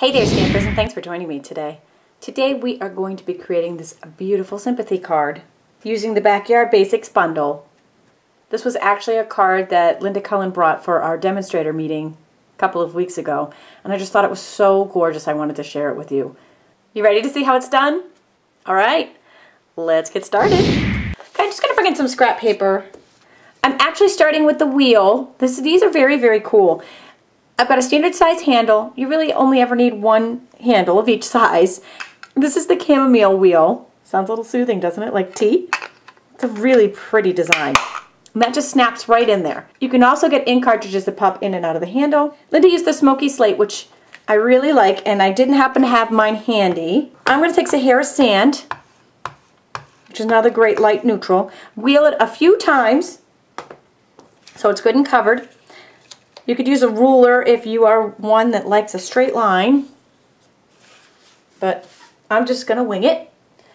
Hey there, Stampers, and thanks for joining me today. Today we are going to be creating this beautiful Sympathy card using the Backyard Basics bundle. This was actually a card that Linda Cullen brought for our demonstrator meeting a couple of weeks ago, and I just thought it was so gorgeous I wanted to share it with you. You ready to see how it's done? Alright, let's get started. Okay, I'm just going to bring in some scrap paper. I'm actually starting with the wheel. These are very, very cool. I've got a standard size handle. You really only ever need one handle of each size. This is the chamomile wheel. Sounds a little soothing, doesn't it? Like tea. It's a really pretty design. And that just snaps right in there. You can also get ink cartridges that pop in and out of the handle. Linda used the smoky slate, which I really like, and I didn't happen to have mine handy. I'm going to take Sahara sand, which is another great light neutral. Wheel it a few times so it's good and covered. You could use a ruler if you are one that likes a straight line, but I'm just going to wing it.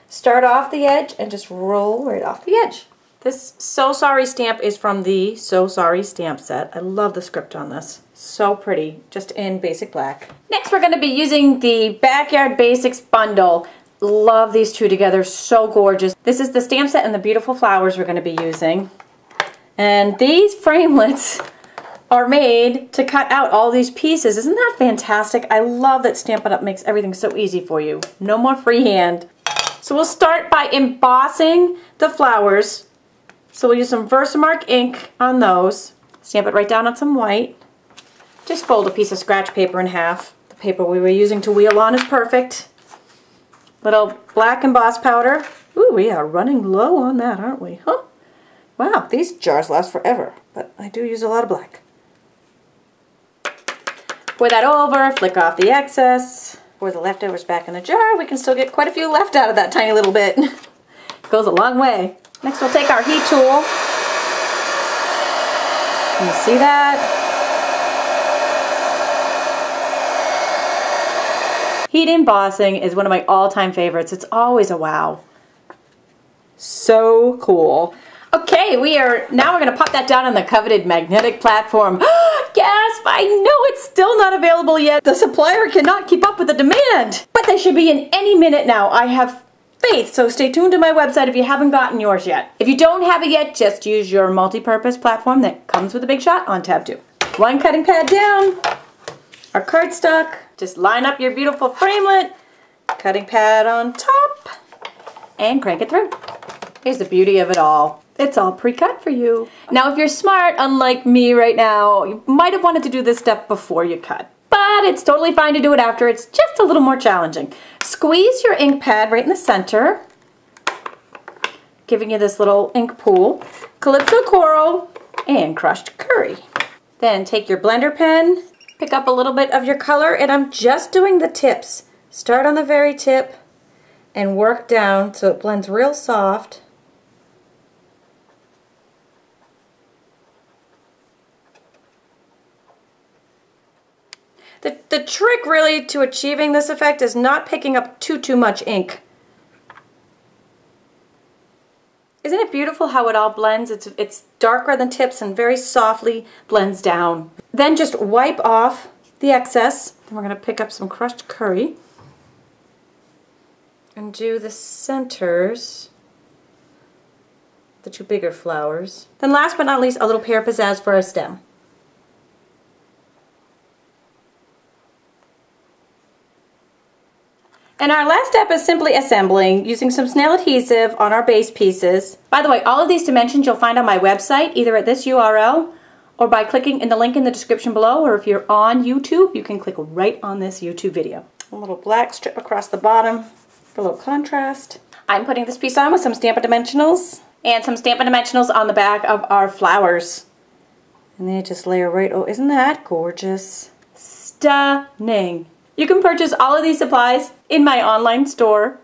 Start off the edge and just roll right off the edge. This So Sorry stamp is from the So Sorry stamp set. I love the script on this. So pretty, just in basic black. Next we're going to be using the Backyard Basics bundle. Love these two together, so gorgeous. This is the stamp set and the beautiful flowers we're going to be using. And these framelits are made to cut out all these pieces. Isn't that fantastic? I love that Stampin' Up makes everything so easy for you. No more freehand. So we'll start by embossing the flowers. So we'll use some Versamark ink on those. Stamp it right down on some white. Just fold a piece of scratch paper in half. The paper we were using to wheel on is perfect. Little black emboss powder. Ooh, we are running low on that, aren't we? Huh? Wow, these jars last forever, but I do use a lot of black. Pour that over, flick off the excess, pour the leftovers back in the jar. We can still get quite a few left out of that tiny little bit. Goes a long way. Next we'll take our heat tool. Can you see that? Heat embossing is one of my all-time favorites. It's always a wow. So cool. Okay, now we're going to pop that down on the coveted magnetic platform. Gasp! I know it's still not available yet. The supplier cannot keep up with the demand. But they should be in any minute now. I have faith, so stay tuned to my website if you haven't gotten yours yet. If you don't have it yet, just use your multi-purpose platform that comes with a big shot on tab 2. One cutting pad down, our cardstock. Just line up your beautiful framelit, cutting pad on top, and crank it through. Here's the beauty of it all. It's all pre-cut for you. Now if you're smart, unlike me right now, you might have wanted to do this step before you cut. But it's totally fine to do it after. It's just a little more challenging. Squeeze your ink pad right in the center, giving you this little ink pool. Calypso coral and crushed curry. Then take your blender pen, pick up a little bit of your color, and I'm just doing the tips. Start on the very tip and work down so it blends real soft. The trick really to achieving this effect is not picking up too much ink. Isn't it beautiful how it all blends? It's darker than tips and very softly blends down. Then just wipe off the excess. Then we're going to pick up some crushed curry and do the centers, the two bigger flowers. Then last but not least, a little pear pizzazz for our stem. And our last step is simply assembling using some snail adhesive on our base pieces. By the way, all of these dimensions you'll find on my website, either at this URL or by clicking in the link in the description below, or if you're on YouTube, you can click right on this YouTube video. A little black strip across the bottom for a little contrast. I'm putting this piece on with some Stampin' Dimensionals and some Stampin' Dimensionals on the back of our flowers. And they just layer right, oh, isn't that gorgeous? Stunning. You can purchase all of these supplies in my online store.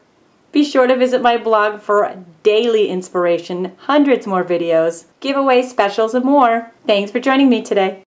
Be sure to visit my blog for daily inspiration, hundreds more videos, giveaways, specials, and more. Thanks for joining me today.